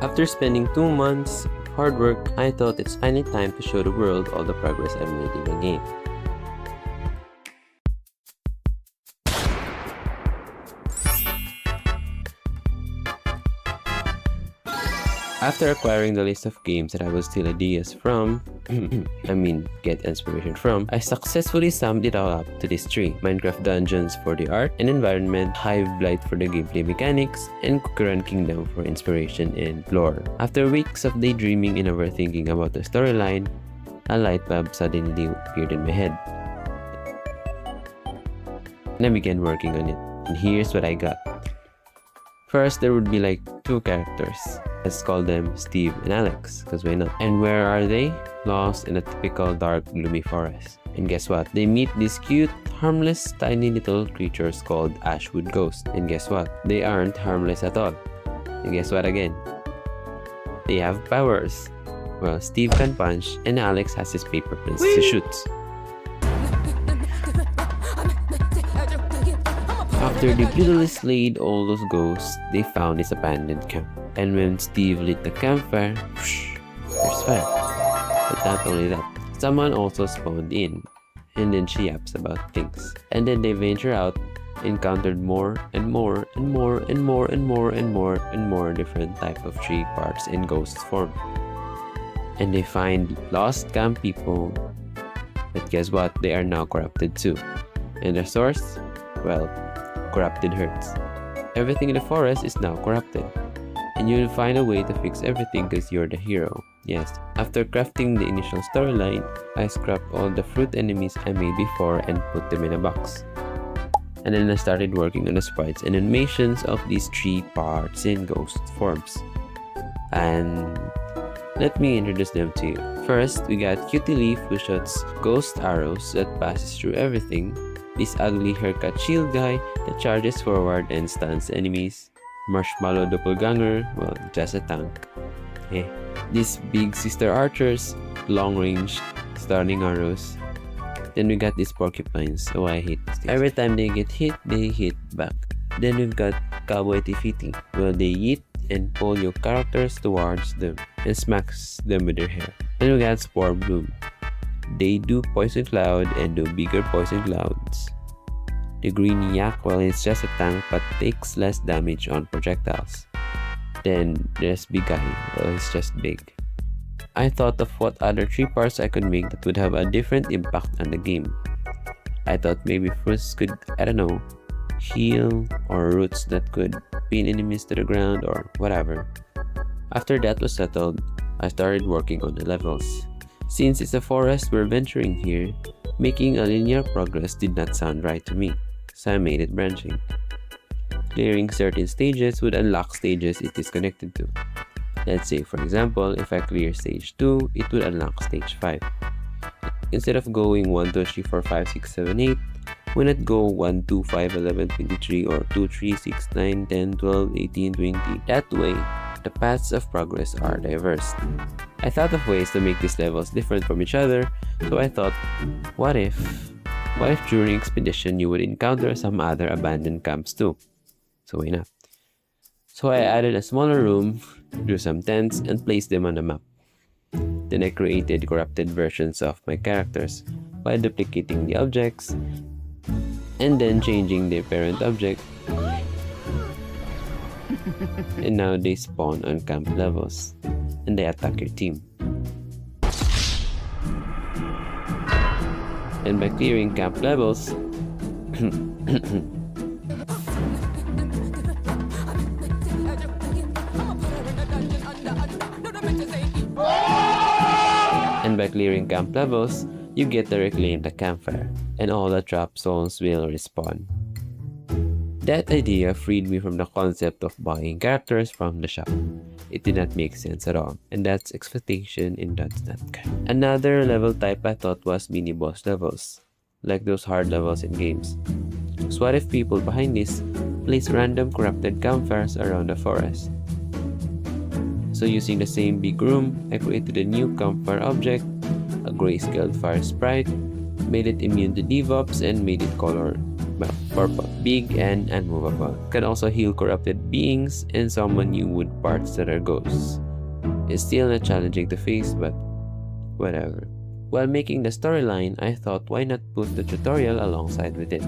After spending 2 months of hard work, I thought it's finally time to show the world all the progress I've made in the game. After acquiring the list of games that I would steal ideas from, get inspiration from, I successfully summed it all up to these 3. Minecraft Dungeons for the art and environment, Hive Blight for the gameplay mechanics, and Kukuran Kingdom for inspiration and lore. After weeks of daydreaming and overthinking about the storyline, a light bulb suddenly appeared in my head. And I began working on it, and here's what I got. First, there would be like 2 characters. Let's call them Steve and Alex, because why not? And where are they? Lost in a typical dark, gloomy forest. And guess what? They meet these cute, harmless, tiny little creatures called Ashwood Ghosts. And guess what? They aren't harmless at all. And guess what again? They have powers. Well, Steve can punch, and Alex has his paper planes to shoot. After they brutally slayed all those ghosts, they found this abandoned camp. And when Steve lit the campfire, whoosh, there's fire. But not only that, someone also spawned in. And then she yaps about things. And then they venture out, encountered more and more and more and more and more and more and more different type of tree parts in ghost form. And they find lost camp people. But guess what? They are now corrupted too. And the source? Well, corrupted hurts. Everything in the forest is now corrupted. And you'll find a way to fix everything because you're the hero. Yes, after crafting the initial storyline, I scrapped all the fruit enemies I made before and put them in a box. And then I started working on the sprites and animations of these 3 parts in ghost forms. And let me introduce them to you. First, we got Cutie Leaf who shoots ghost arrows that passes through everything. This ugly haircut shield guy that charges forward and stuns enemies. Marshmallow doppelganger, well, just a tank. These big sister archers, long range, stunning arrows. Then we got these porcupines. Oh, I hate this. Every time they get hit, they hit back. Then we've got Cowboy Tifiti. Well, they yeet and pull your characters towards them and smacks them with their hair. Then we got Spore Bloom. They do poison cloud and do bigger poison clouds. The green yak, well, it's just a tank but takes less damage on projectiles. Then there's Big Guy, well, it's just big. I thought of what other 3 parts I could make that would have a different impact on the game. I thought maybe fruits could, I don't know, heal, or roots that could pin enemies to the ground or whatever. After that was settled, I started working on the levels. Since it's a forest we're venturing here, making a linear progress did not sound right to me, so I made it branching. Clearing certain stages would unlock stages it is connected to. Let's say, for example, if I clear stage 2, it would unlock stage 5. Instead of going 1, 2, 3, 4, 5, 6, 7, 8, why not go 1, 2, 5, 11, 23, or 2, 3, 6, 9, 10, 12, 18, 20. That way, the paths of progress are diverse. I thought of ways to make these levels different from each other, so I thought, what if during expedition you would encounter some other abandoned camps too? So why not? So I added a smaller room, drew some tents, and placed them on the map. Then I created corrupted versions of my characters by duplicating the objects and then changing their parent object. And now they spawn on camp levels and they attack your team. And by clearing camp levels, you get to reclaim the campfire, and all the trap souls will respawn. That idea freed me from the concept of buying characters from the shop. It did not make sense at all, and that's expectation and that's not kind. Another level type I thought was mini-boss levels, like those hard levels in games. So what if people behind this place random corrupted campfires around the forest? So using the same big room, I created a new campfire object, a grayscale fire sprite, made it immune to debuffs, and made it color purple. big and unmovable. Can also heal corrupted beings and summon new wood parts that are ghosts. It's still not challenging to face, but whatever. While making the storyline, I thought why not put the tutorial alongside with it.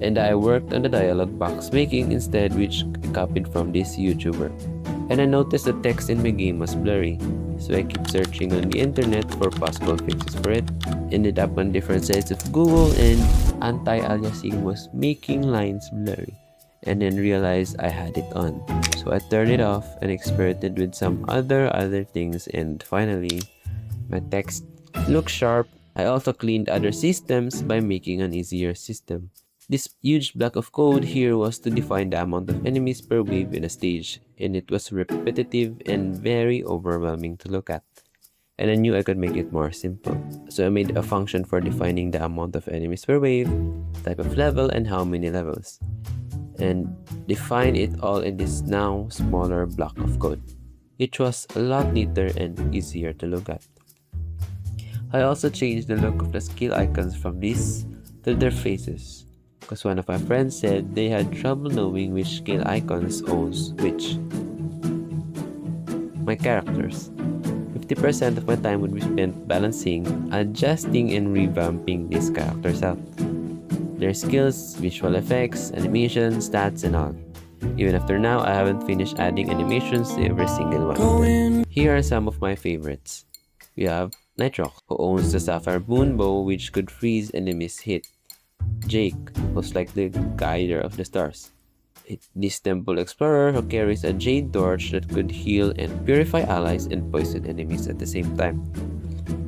And I worked on the dialogue box making instead, which I copied from this YouTuber. And I noticed the text in my game was blurry, so I kept searching on the internet for possible fixes for it. Ended up on different sites of Google, and anti-aliasing was making lines blurry. And then realized I had it on. So I turned it off and experimented with some other things, and finally, my text looks sharp. I also cleaned other systems by making an easier system. This huge block of code here was to define the amount of enemies per wave in a stage, and it was repetitive and very overwhelming to look at. And I knew I could make it more simple. So I made a function for defining the amount of enemies per wave, type of level, and how many levels. And define it all in this now smaller block of code. It was a lot neater and easier to look at. I also changed the look of the skill icons from these to their faces, because one of my friends said they had trouble knowing which skill icons owns which. My characters. 50% of my time would be spent balancing, adjusting, and revamping these characters out. Their skills, visual effects, animations, stats, and all. Even after now, I haven't finished adding animations to every single one. Here are some of my favorites. We have Nitrox, who owns the Sapphire Moon Bow, which could freeze enemies hit. Jake, who's like the guider of the stars. This Temple Explorer, who carries a Jade Torch that could heal and purify allies and poison enemies at the same time.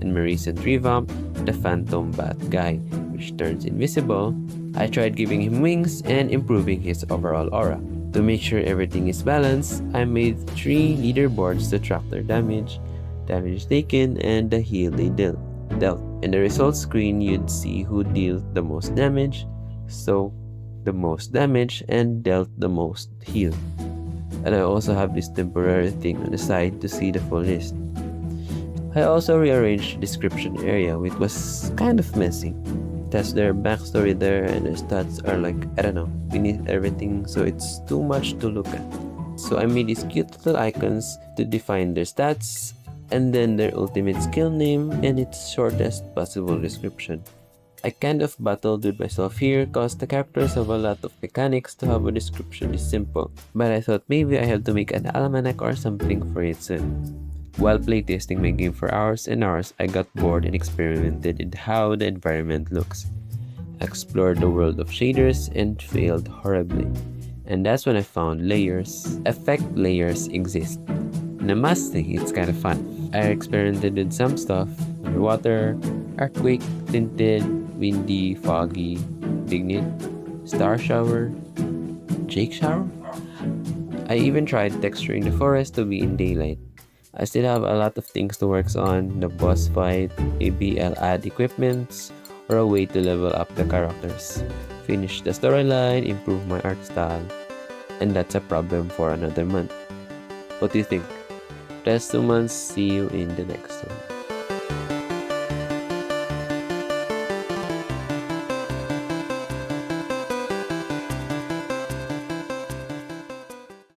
And my recent revamp, the Phantom Bat Guy, which turns invisible. I tried giving him wings and improving his overall aura. To make sure everything is balanced, I made 3 leaderboards to track their damage taken, and the heal they dealt. In the results screen, you'd see who dealt the most damage, so the most damage, and dealt the most heal. And I also have this temporary thing on the side to see the full list. I also rearranged the description area, which was kind of messy. It has their backstory there, and their stats are like, I don't know, beneath everything, so it's too much to look at. So I made these cute little icons to define their stats, and then their ultimate skill name and its shortest possible description. I kind of battled with myself here cause the characters have a lot of mechanics to have a description is simple, but I thought maybe I have to make an almanac or something for it soon. While playtesting my game for hours and hours, I got bored and experimented with how the environment looks. I explored the world of shaders and failed horribly. And that's when I found layers. Effect layers exist. And I must say, it's kind of fun. I experimented with some stuff: underwater, earthquake, tinted, windy, foggy, vignette, star shower, Jake shower. I even tried texturing the forest to be in daylight. I still have a lot of things to work on: the boss fight, maybe I'll add equipments, or a way to level up the characters, finish the storyline, improve my art style, and that's a problem for another month. What do you think? Rest 2 months, see you in the next one.